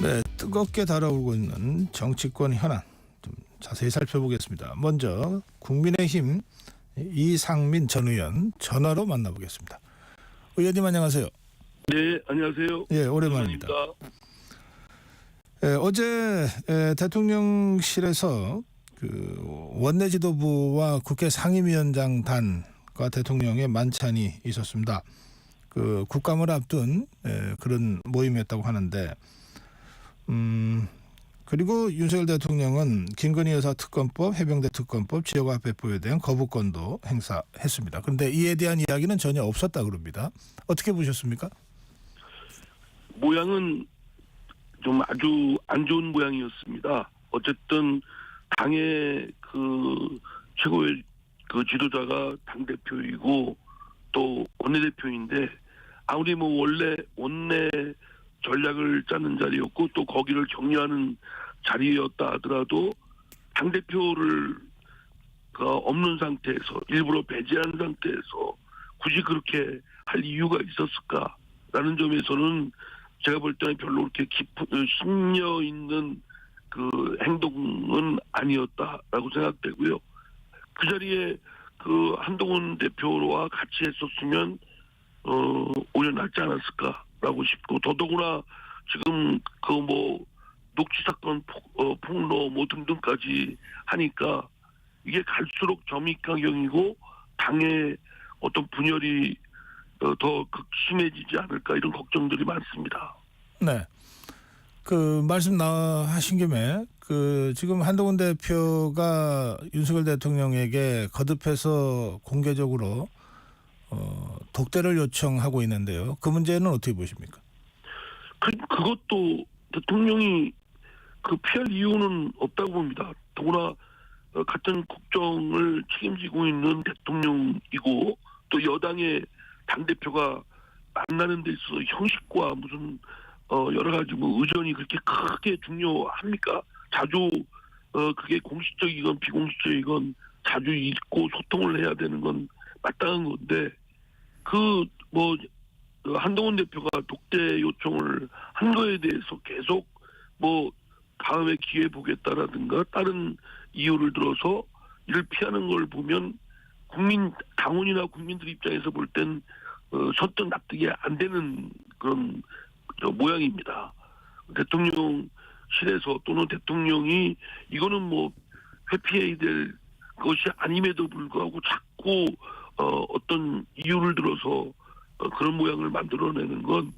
네, 뜨겁게 달아오르고 있는 정치권 현안 좀 자세히 살펴보겠습니다. 먼저 국민의힘 이상민 전 의원 전화로 만나보겠습니다. 의원님 안녕하세요. 네, 안녕하세요. 예, 오랜만입니다. 오랜만입니다. 어제 대통령실에서 그 원내 지도부와 국회 상임위원장단과 대통령의 만찬이 있었습니다. 그 국감을 앞둔 그런 모임이었다고 하는데, 그리고 윤석열 대통령은 김건희 여사 특검법, 해병대 특검법, 지역화 배포에 대한 거부권도 행사했습니다. 그런데 이에 대한 이야기는 전혀 없었다 그럽니다. 어떻게 보셨습니까? 모양은 좀 아주 안 좋은 모양이었습니다. 어쨌든 당의 그 최고의 그 지도자가 당 대표이고 또 원내대표인데, 아무리 뭐 원래 원내 전략을 짜는 자리였고 또 거기를 격려하는 자리였다 하더라도 당 대표를 없는 상태에서 일부러 배제한 상태에서 굳이 그렇게 할 이유가 있었을까라는 점에서는 제가 볼 때는 별로 그렇게 깊은 심려 있는 그 행동은 아니었다라고 생각되고요. 그 자리에 그 한동훈 대표와 같이 했었으면 오히려 낫지 않았을까라고 싶고, 더더구나 지금 그 뭐 녹취 사건 폭로 뭐 등등까지 하니까 이게 갈수록 점입가경이고 당의 어떤 분열이 더 극심해지지 않을까, 이런 걱정들이 많습니다. 네. 그 말씀 하신 김에 그 지금 한동훈 대표가 윤석열 대통령에게 거듭해서 공개적으로 독대를 요청하고 있는데요. 그 문제는 어떻게 보십니까? 그것도 대통령이 그 피할 이유는 없다고 봅니다. 더구나 같은 국정을 책임지고 있는 대통령이고 또 여당의 당대표가 만나는 데 있어서 형식과 무슨 여러 가지 뭐 의전이 그렇게 크게 중요합니까? 자주 그게 공식적이건 비공식적이건 자주 있고 소통을 해야 되는 건 마땅한 건데, 그 뭐 한동훈 대표가 독대 요청을 한 거에 대해서 계속 뭐 다음에 기회 보겠다라든가 다른 이유를 들어서 이를 피하는 걸 보면 당원이나 국민들 입장에서 볼 땐 선뜻 납득이 안 되는 그런 모양입니다. 대통령실에서 또는 대통령이 이거는 뭐 회피해야 될 것이 아님에도 불구하고 자꾸 어떤 이유를 들어서 그런 모양을 만들어내는 건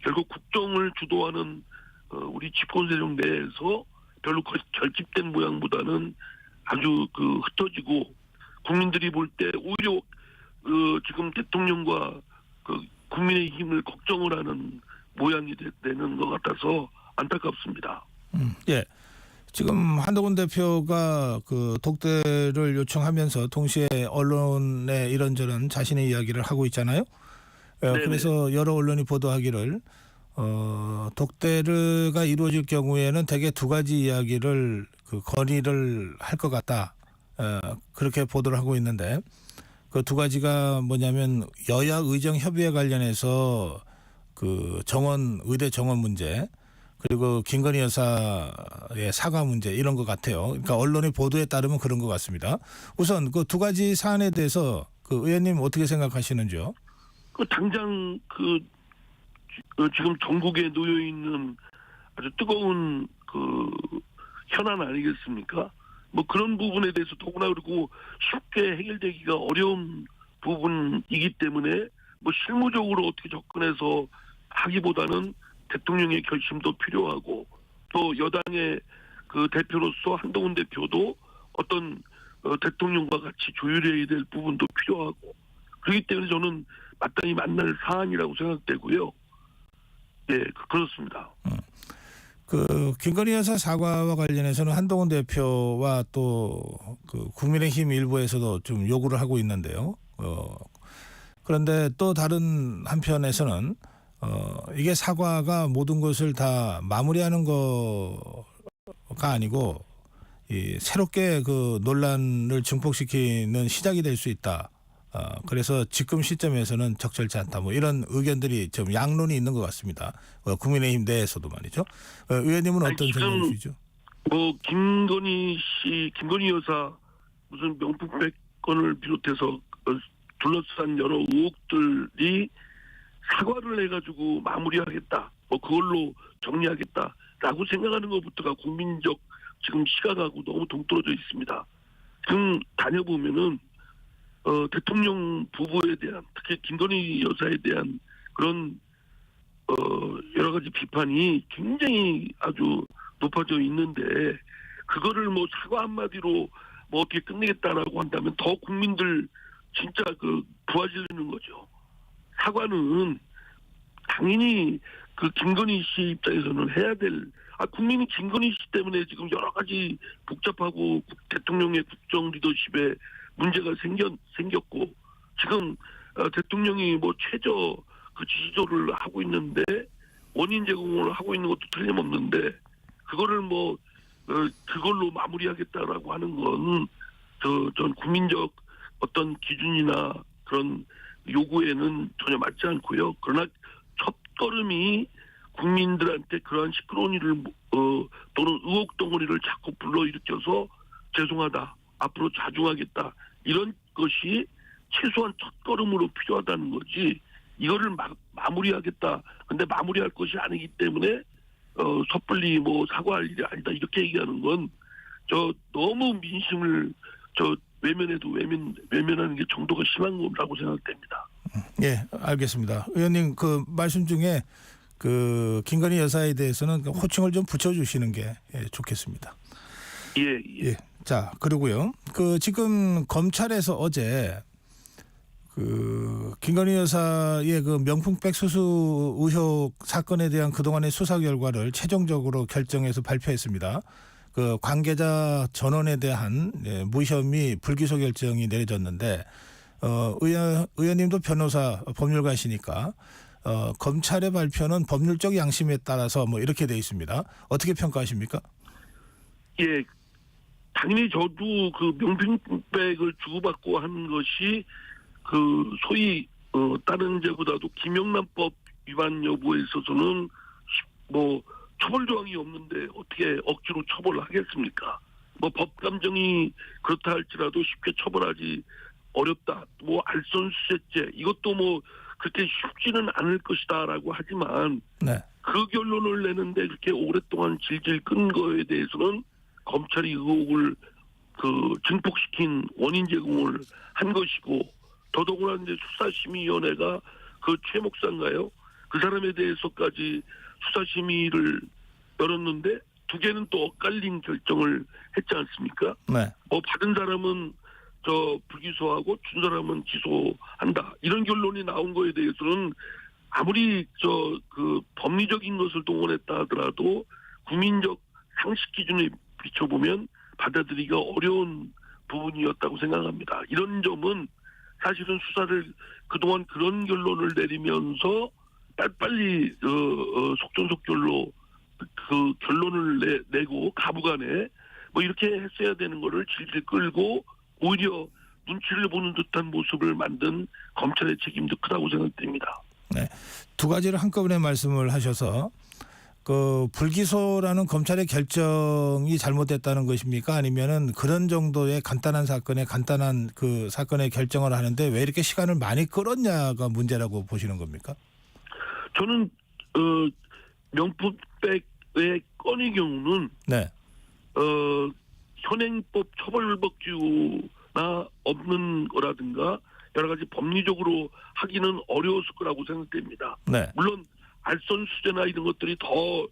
결국 국정을 주도하는 우리 집권 세력 내에서 별로 결집된 모양보다는 아주 흩어지고, 국민들이 볼 때 오히려 지금 대통령과 국민의힘을 걱정을 하는 모양이 되는 것 같아서 안타깝습니다. 예. 지금 한동훈 대표가 그 독대를 요청하면서 동시에 언론에 이런저런 자신의 이야기를 하고 있잖아요. 그래서 여러 언론이 보도하기를 독대가 이루어질 경우에는 대개 두 가지 이야기를 건의를 할 것 같다. 그렇게 보도를 하고 있는데, 그 두 가지가 뭐냐면 여야 의정 협의회 관련해서 그 의대 정원 문제, 그리고 김건희 여사의 사과 문제, 이런 것 같아요. 그러니까 언론의 보도에 따르면 그런 것 같습니다. 우선 그 두 가지 사안에 대해서 그 의원님 어떻게 생각하시는지요? 당장 지금 전국에 놓여 있는 아주 뜨거운 현안 아니겠습니까? 뭐 그런 부분에 대해서 더구나 그리고 쉽게 해결되기가 어려운 부분이기 때문에 뭐 실무적으로 어떻게 접근해서 하기보다는 대통령의 결심도 필요하고, 또 여당의 그 대표로서 한동훈 대표도 어떤 대통령과 같이 조율해야 될 부분도 필요하고, 그렇기 때문에 저는 마땅히 만날 사안이라고 생각되고요. 네, 그렇습니다. 그 김건희 여사 사과와 관련해서는 한동훈 대표와 또 그 국민의힘 일부에서도 좀 요구를 하고 있는데요. 그런데 또 다른 한편에서는 이게 사과가 모든 것을 다 마무리하는 거가 아니고 새롭게 그 논란을 증폭시키는 시작이 될 수 있다. 그래서 지금 시점에서는 적절치 않다. 뭐 이런 의견들이 좀 양론이 있는 것 같습니다. 국민의힘 내에서도 말이죠. 의원님은 아니, 어떤 지금 생각이시죠? 뭐 김건희 여사 무슨 명품백 건을 비롯해서 둘러싼 여러 의혹들이 사과를 해가지고 마무리하겠다, 뭐 그걸로 정리하겠다라고 생각하는 것부터가 국민적 지금 시각하고 너무 동떨어져 있습니다. 지금 다녀보면은 대통령 부부에 대한, 특히 김건희 여사에 대한 그런 여러 가지 비판이 굉장히 아주 높아져 있는데, 그거를 뭐 사과 한마디로 뭐 어떻게 끝내겠다라고 한다면 더 국민들 진짜 부아지르는 거죠. 사과는 당연히 김건희 씨 입장에서는 해야 될, 국민이 김건희 씨 때문에 지금 여러 가지 복잡하고 대통령의 국정 리더십에 문제가 생겼고, 지금 대통령이 뭐 최저 지지도를 하고 있는데 원인 제공을 하고 있는 것도 틀림없는데, 그거를 뭐 그걸로 마무리하겠다라고 하는 건 전 국민적 어떤 기준이나 그런 요구에는 전혀 맞지 않고요. 그러나 첫 걸음이 국민들한테 그러한 시끄러운 일을 또는 의혹 덩어리를 자꾸 불러일으켜서 죄송하다, 앞으로 자중하겠다, 이런 것이 최소한 첫 걸음으로 필요하다는 거지, 이거를 마무리하겠다, 근데 마무리할 것이 아니기 때문에 섣불리 뭐 사과할 일이 아니다, 이렇게 얘기하는 건 너무 민심을 외면하는 게 정도가 심한 거라고 생각됩니다. 예, 알겠습니다. 의원님 말씀 중에 김건희 여사에 대해서는 호칭을 좀 붙여주시는 게 좋겠습니다. 예. 자, 그리고요. 지금 검찰에서 어제 김건희 여사의 명품백 수수 의혹 사건에 대한 그동안의 수사 결과를 최종적으로 결정해서 발표했습니다. 관계자 전원에 대한 무혐의 불기소 결정이 내려졌는데, 의원님도 변호사 법률가시니까 검찰의 발표는 법률적 양심에 따라서 뭐 이렇게 돼 있습니다. 어떻게 평가하십니까? 예, 당연히 저도 명품백을 주고받고 하는 것이 소위 다른 죄보다도 김영란법 위반 여부에 있어서는 뭐 처벌 조항이 없는데 어떻게 억지로 처벌을 하겠습니까? 뭐 법 감정이 그렇다 할지라도 쉽게 처벌하지 어렵다. 뭐 알선수재죄, 이것도 뭐 그렇게 쉽지는 않을 것이다라고 하지만, 네. 그 결론을 내는데 그렇게 오랫동안 질질 끈 거에 대해서는 검찰이 의혹을 증폭시킨 원인 제공을 한 것이고, 더더구나 이제 수사심의위원회가 최 목사인가요? 그 사람에 대해서까지 수사심의를 열었는데 두 개는 또 엇갈린 결정을 했지 않습니까? 네. 받은 사람은 불기소하고 준 사람은 기소한다, 이런 결론이 나온 거에 대해서는 아무리 법리적인 것을 동원했다 하더라도 국민적 상식 기준에 비춰보면 받아들이기가 어려운 부분이었다고 생각합니다. 이런 점은 사실은 수사를 그동안 그런 결론을 내리면서 빨리 속전속결로 결론을 내고 가부간에 뭐 이렇게 했어야 되는 거를 질질 끌고 오히려 눈치를 보는 듯한 모습을 만든 검찰의 책임도 크다고 생각됩니다. 네, 두 가지를 한꺼번에 말씀을 하셔서 불기소라는 검찰의 결정이 잘못됐다는 것입니까? 아니면은 그런 정도의 간단한 사건에 간단한 사건의 결정을 하는데 왜 이렇게 시간을 많이 끌었냐가 문제라고 보시는 겁니까? 저는 명품백의 건의 경우는 네. 현행법 처벌법규나 없는 거라든가 여러 가지 법리적으로 하기는 어려웠을 거라고 생각됩니다. 네. 물론 알선수재나 이런 것들이 더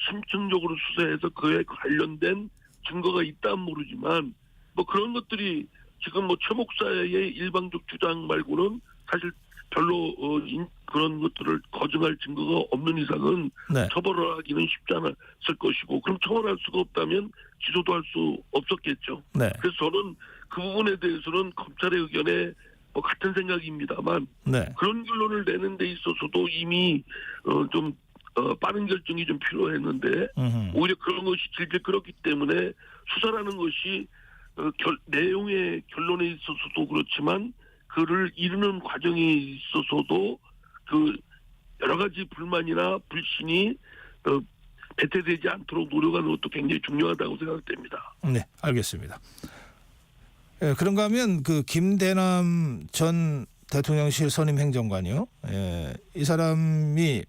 심층적으로 수사해서 그에 관련된 증거가 있다면 모르지만, 뭐 그런 것들이 지금 뭐 최 목사의 일방적 주장 말고는 사실 별로 그런 것들을 거증할 증거가 없는 이상은 네. 처벌을 하기는 쉽지 않았을 것이고, 그럼 처벌할 수가 없다면 기소도 할 수 없었겠죠. 네. 그래서 저는 그 부분에 대해서는 검찰의 의견에 뭐 같은 생각입니다만, 네. 그런 결론을 내는 데 있어서도 이미 좀 빠른 결정이 좀 필요했는데 오히려 그런 것이 질질 끌었기 때문에 수사라는 것이 내용의 결론에 있어서도 그렇지만 그를 이루는 과정에 있어서도 그 여러 가지 불만이나 불신이 배태되지 않도록 노력하는 것도 굉장히 중요하다고 생각됩니다. 네, 알겠습니다. 예, 그런가 하면 그 김대남 전 대통령실 선임 행정관이요. 예, 이 사람이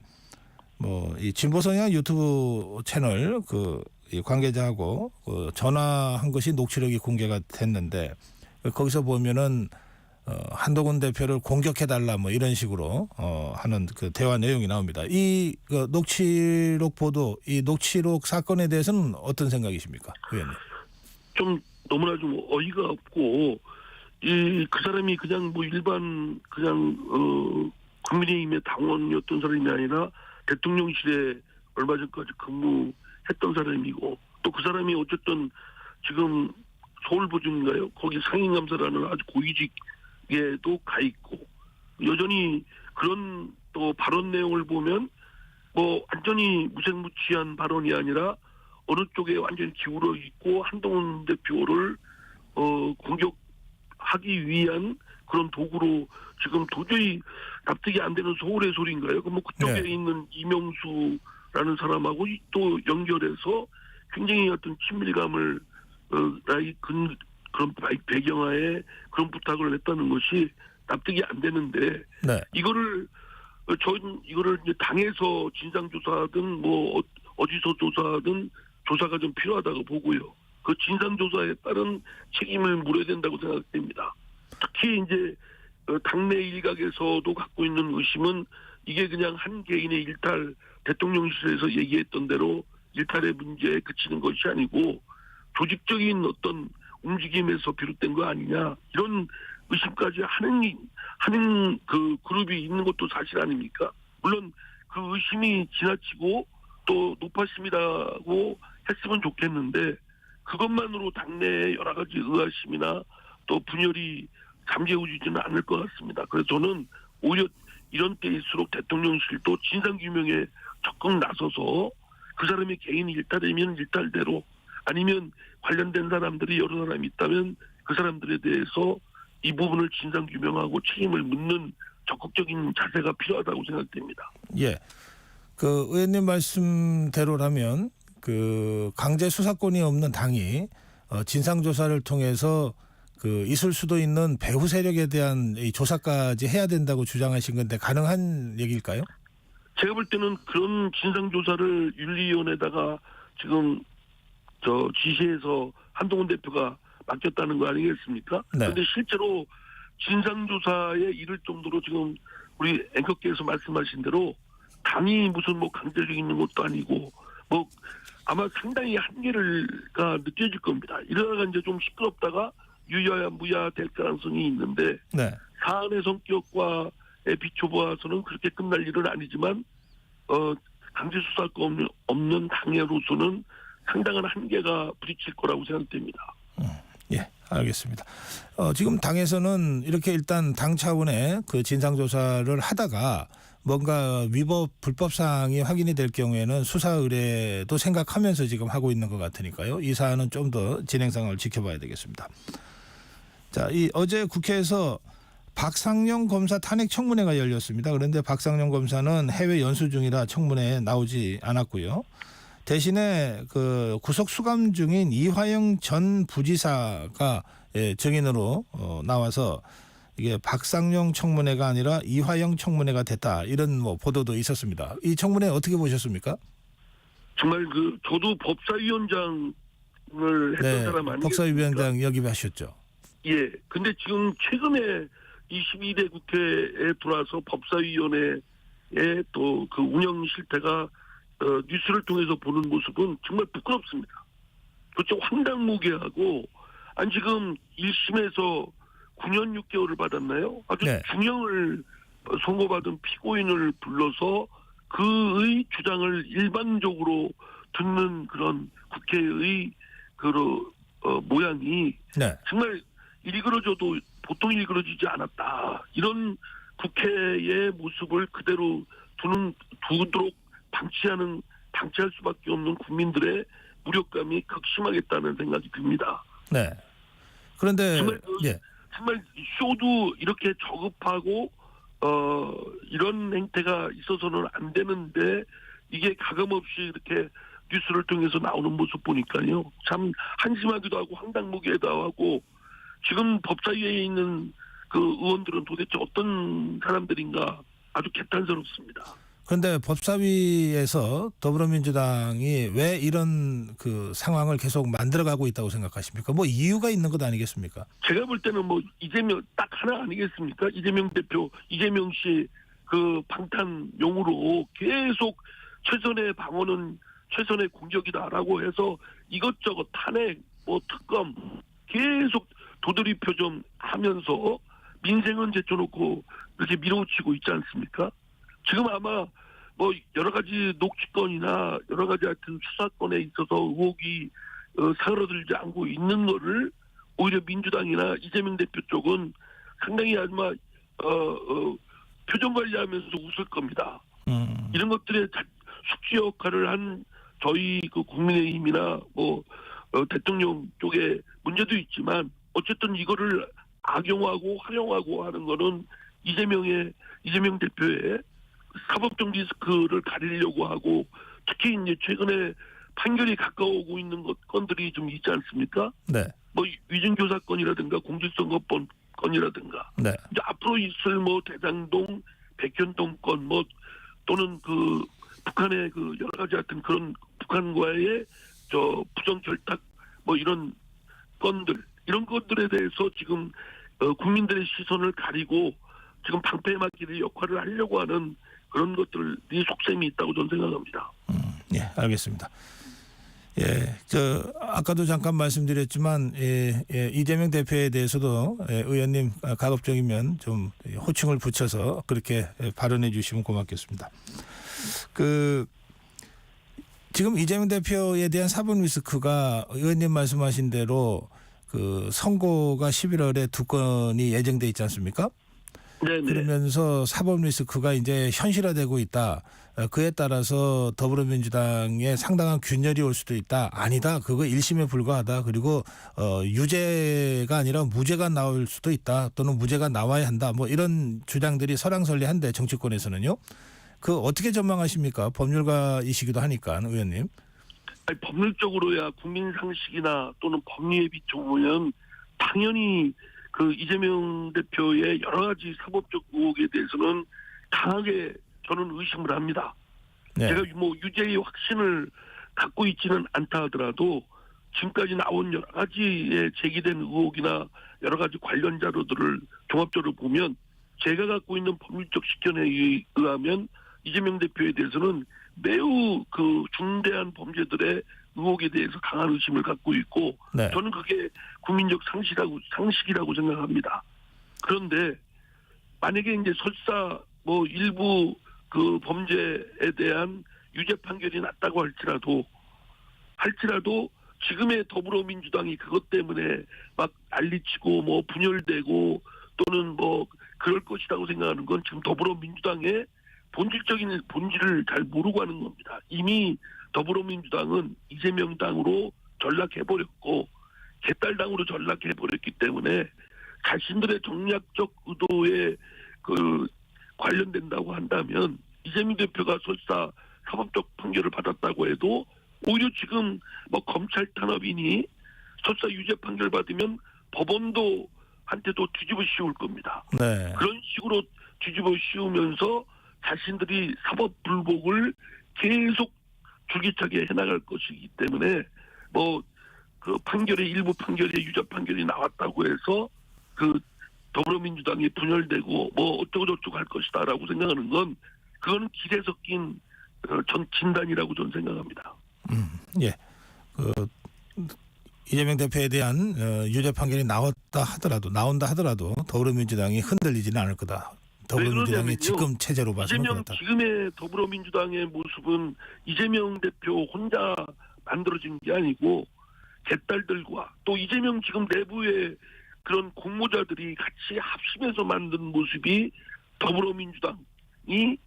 뭐 이 진보 성향 유튜브 채널 이 관계자하고 전화한 것이 녹취록이 공개가 됐는데 거기서 보면은 한동훈 대표를 공격해달라 뭐 이런 식으로 하는 그 대화 내용이 나옵니다. 이 녹취록 보도, 이 녹취록 사건에 대해서는 어떤 생각이십니까, 의원님? 좀 너무나 좀 어이가 없고 그 사람이 그냥 뭐 일반 그냥 국민의힘의 당원이었던 사람이 아니라 대통령실에 얼마 전까지 근무했던 사람이고 또 그 사람이 어쨌든 지금 서울보증인가요? 거기 상임감사라는 아주 고위직에도 가 있고 여전히 그런 또 발언 내용을 보면 뭐 완전히 무색무취한 발언이 아니라 어느 쪽에 완전히 기울어 있고 한동훈 대표를 공격하기 위한 그런 도구로 지금 도저히 납득이 안 되는 서울의 소리인가요? 뭐 그쪽에 네. 있는 이명수라는 사람하고 또 연결해서 굉장히 어떤 친밀감을 그런 배경하에 그런 부탁을 했다는 것이 납득이 안 되는데 네. 이거를 이제 당에서 진상조사든 뭐 어디서 조사하든 조사가 좀 필요하다고 보고요. 그 진상조사에 따른 책임을 물어야 된다고 생각됩니다. 특히 이제 당내 일각에서도 갖고 있는 의심은 이게 그냥 한 개인의 일탈, 대통령실에서 얘기했던 대로 일탈의 문제에 그치는 것이 아니고 조직적인 어떤 움직임에서 비롯된 거 아니냐 이런 의심까지 하는 그 그룹이 있는 것도 사실 아닙니까? 물론 그 의심이 지나치고 또 높아심이라고 했으면 좋겠는데 그것만으로 당내의 여러 가지 의아심이나 또 분열이 잠재우지는 않을 것 같습니다. 그래서 저는 오히려 이런 때일수록 대통령실도 진상규명에 적극 나서서 그 사람의 개인 일탈이면 일탈대로 아니면 관련된 사람들이 여러 사람이 있다면 그 사람들에 대해서 이 부분을 진상규명하고 책임을 묻는 적극적인 자세가 필요하다고 생각됩니다. 예. 그 의원님 말씀대로라면 그 강제 수사권이 없는 당이 진상 조사를 통해서 그 있을 수도 있는 배후 세력에 대한 이 조사까지 해야 된다고 주장하신 건데 가능한 얘기일까요? 제가 볼 때는 그런 진상조사를 윤리위원회에다가 지금 지시해서 한동훈 대표가 맡겼다는 거 아니겠습니까? 그런데 네. 실제로 진상조사에 이를 정도로 지금 우리 앵커께서 말씀하신 대로 당이 무슨 뭐 강제력 있는 것도 아니고 뭐 아마 상당히 한계가 느껴질 겁니다. 이러다가 이제 좀 시끄럽다가 유야야 무야 될 가능성이 있는데 네. 사안의 성격과에 비춰봐서는 그렇게 끝날 일은 아니지만 강제 수사권 없는 당회로서는 상당한 한계가 부딪힐 거라고 생각됩니다. 예, 알겠습니다. 지금 당에서는 이렇게 일단 당 차원의 그 진상조사를 하다가 뭔가 위법 불법 사항이 확인이 될 경우에는 수사 의뢰도 생각하면서 지금 하고 있는 것 같으니까요. 이 사안은 좀 더 진행 상황을 지켜봐야 되겠습니다. 자, 어제 국회에서 박상영 검사 탄핵 청문회가 열렸습니다. 그런데 박상영 검사는 해외 연수 중이라 청문회에 나오지 않았고요. 대신에 그 구속 수감 중인 이화영 전 부지사가 증인으로 나와서 이게 박상영 청문회가 아니라 이화영 청문회가 됐다 이런 뭐 보도도 있었습니다. 이 청문회 어떻게 보셨습니까? 정말 저도 법사위원장을 했던 사람 아니겠습니까? 법사위원장 역임하셨죠. 예. 근데 지금 최근에 22대 국회에 들어와서 법사위원회의 또 그 운영 실태가 뉴스를 통해서 보는 모습은 정말 부끄럽습니다. 그렇죠. 황당무계하고 지금 1심에서 9년 6개월을 받았나요? 아주 네. 중형을 선고받은 피고인을 불러서 그의 주장을 일반적으로 듣는 그런 국회의 모양이 네. 정말 일그러져도 보통 일그러지지 않았다. 이런 국회의 모습을 그대로 두도록 방치할 수밖에 없는 국민들의 무력감이 극심하겠다는 생각이 듭니다. 네. 그런데 정말 예. 정말 쇼도 이렇게 저급하고 이런 행태가 있어서는 안 되는데 이게 가감없이 이렇게 뉴스를 통해서 나오는 모습 보니까요. 참 한심하기도 하고 황당무계도 하고 지금 법사위에 있는 그 의원들은 도대체 어떤 사람들인가 아주 개탄스럽습니다. 그런데 법사위에서 더불어민주당이 왜 이런 그 상황을 계속 만들어가고 있다고 생각하십니까? 뭐 이유가 있는 것 아니겠습니까? 제가 볼 때는 뭐 이재명 딱 하나 아니겠습니까? 이재명 대표, 이재명 씨 그 방탄용으로 계속 최선의 방어는 최선의 공격이다라고 해서 이것저것 탄핵, 뭐 특검 계속 도돌이표 좀 하면서 민생은 제쳐놓고 이렇게 밀어붙이고 있지 않습니까? 지금 아마 뭐 여러 가지 녹취권이나 여러 가지 하여튼 수사권에 있어서 의혹이 사그러들지 않고 있는 거를 오히려 민주당이나 이재명 대표 쪽은 상당히 아마 표정 관리하면서 웃을 겁니다. 이런 것들의 숙지 역할을 한 저희 그 국민의힘이나 뭐 대통령 쪽에 문제도 있지만 어쨌든 이거를 악용하고 활용하고 하는 거는 이재명 대표의 사법적 리스크를 가리려고 하고 특히 이제 최근에 판결이 가까워오고 있는 건들이 좀 있지 않습니까? 네. 뭐 위증교 사건이라든가 공직선거법 건이라든가 네. 이제 앞으로 있을 뭐 대장동, 백현동 건 뭐 또는 그 북한의 그 여러 가지 하여튼 그런 북한과의 저 부정 결탁 뭐 이런 건들 이런 것들에 대해서 지금 국민들의 시선을 가리고 지금 방패에 맡기는 역할을 하려고 하는 그런 것들이 속셈이 있다고 저는 생각합니다. 예, 알겠습니다. 예, 아까도 잠깐 말씀드렸지만 이재명 대표에 대해서도 의원님 가급적이면 좀 호칭을 붙여서 그렇게 발언해 주시면 고맙겠습니다. 지금 이재명 대표에 대한 사법 리스크가 의원님 말씀하신 대로 그 선고가 11월에 2건이 예정돼 있지 않습니까? 네네. 그러면서 사법 리스크가 이제 현실화되고 있다. 그에 따라서 더불어민주당에 상당한 균열이 올 수도 있다. 아니다. 그거 1심에 불과하다. 그리고 유죄가 아니라 무죄가 나올 수도 있다. 또는 무죄가 나와야 한다. 뭐 이런 주장들이 설왕설래한데 정치권에서는요. 그 어떻게 전망하십니까? 법률가이시기도 하니까 의원님. 아니, 법률적으로야 국민 상식이나 또는 법리에 비춰보면 당연히 그 이재명 대표의 여러 가지 사법적 의혹에 대해서는 강하게 저는 의심을 합니다. 네. 제가 뭐 유죄의 확신을 갖고 있지는 않다 하더라도 지금까지 나온 여러 가지의 제기된 의혹이나 여러 가지 관련 자료들을 종합적으로 보면 제가 갖고 있는 법률적 식견에 의하면 이재명 대표에 대해서는 매우 그 중대한 범죄들의 의혹에 대해서 강한 의심을 갖고 있고 네. 저는 그게 국민적 상식이라고 생각합니다. 그런데 만약에 이제 설사 뭐 일부 그 범죄에 대한 유죄 판결이 났다고 할지라도 지금의 더불어민주당이 그것 때문에 막 난리치고 뭐 분열되고 또는 뭐 그럴 것이라고 생각하는 건 지금 더불어민주당의 본질적인 본질을 잘 모르고 하는 겁니다. 이미 더불어민주당은 이재명 당으로 전락해버렸고 개딸당으로 전락해버렸기 때문에 자신들의 정략적 의도에 그 관련된다고 한다면 이재명 대표가 설사 사법적 판결을 받았다고 해도 오히려 지금 뭐 검찰 탄압이니 설사 유죄 판결 받으면 법원도 한테도 뒤집어 씌울 겁니다. 네. 그런 식으로 뒤집어 씌우면서 자신들이 사법 불복을 계속 줄기차게 해나갈 것이기 때문에 뭐 그 판결의 일부 판결에 유죄 판결이 나왔다고 해서 그 더불어민주당이 분열되고 뭐 어쩌고저쩌고 할 것이다라고 생각하는 건 그거는 길에 섞인 전 진단이라고 저는 생각합니다. 예. 이재명 대표에 대한 유죄 판결이 나온다 하더라도 더불어민주당이 흔들리지는 않을 거다. 더불어민주당의 지금 체제로 봐서는 그렇다. 지금의 더불어민주당의 모습은 이재명 대표 혼자 만들어진 게 아니고 개딸들과 또 이재명 지금 내부의 그런 공모자들이 같이 합심해서 만든 모습이 더불어민주당이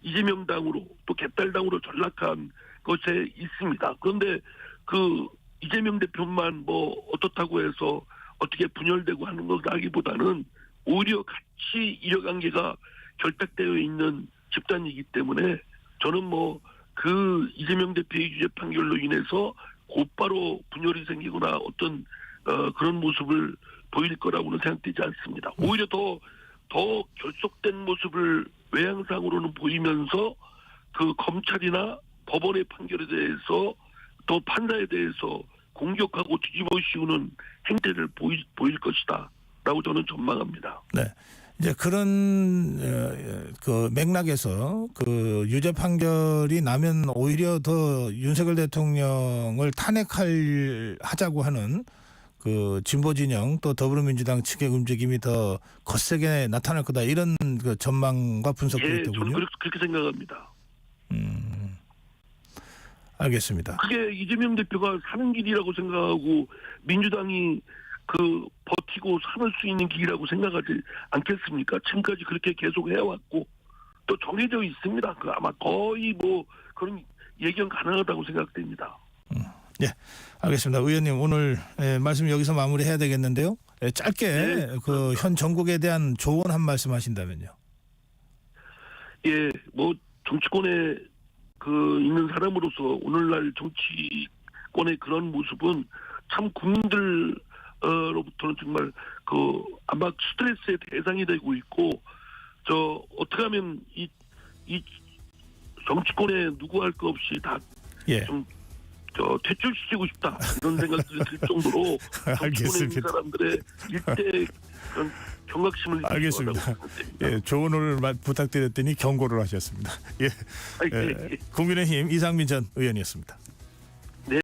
이재명 당으로 또 개딸당으로 전락한 것에 있습니다. 그런데 그 이재명 대표만 뭐 어떻다고 해서 어떻게 분열되고 하는 것이라기보다는 오히려 같이 이해관계가 결탁되어 있는 집단이기 때문에 저는 뭐 그 이재명 대표의 유죄 판결로 인해서 곧바로 분열이 생기거나 어떤 그런 모습을 보일 거라고는 생각되지 않습니다. 오히려 더 결속된 모습을 외향상으로는 보이면서 그 검찰이나 법원의 판결에 대해서 또 판사에 대해서 공격하고 뒤집어 씌우는 행태를 보일 것이다라고 저는 전망합니다. 네. 이제 그런 그 맥락에서 그 유죄 판결이 나면 오히려 더 윤석열 대통령을 탄핵하자고 하는 그 진보 진영 또 더불어민주당 측의 움직임이 더 거세게 나타날 거다 이런 그 전망과 분석도 예, 있더군요. 저는 그렇게 생각합니다. 알겠습니다. 그게 이재명 대표가 사는 길이라고 생각하고 민주당이 그 버티고 살 수 있는 길이라고 생각하지 않겠습니까? 지금까지 그렇게 계속 해왔고 또 정해져 있습니다. 그 아마 거의 뭐 그런 예견 가능하다고 생각됩니다. 예, 알겠습니다. 의원님 오늘 말씀 여기서 마무리해야 되겠는데요. 짧게 네, 그 현 정국에 대한 조언 한 말씀 하신다면요. 예, 뭐 정치권에 그 있는 사람으로서 오늘날 정치권의 그런 모습은 참 국민들로부터는 정말 그 아마 스트레스의 대상이 되고 있고 저 어떻게 하면 이 정치권에 누구 할 거 없이 다 예. 좀 퇴출시키고 싶다 이런 생각들이 들 정도로 정치권에 있는 사람들의 일대 그런 경각심을 알겠습니다. 예, 조언을 부탁드렸더니 경고를 하셨습니다. 예, 국민의힘 이상민 전 의원이었습니다.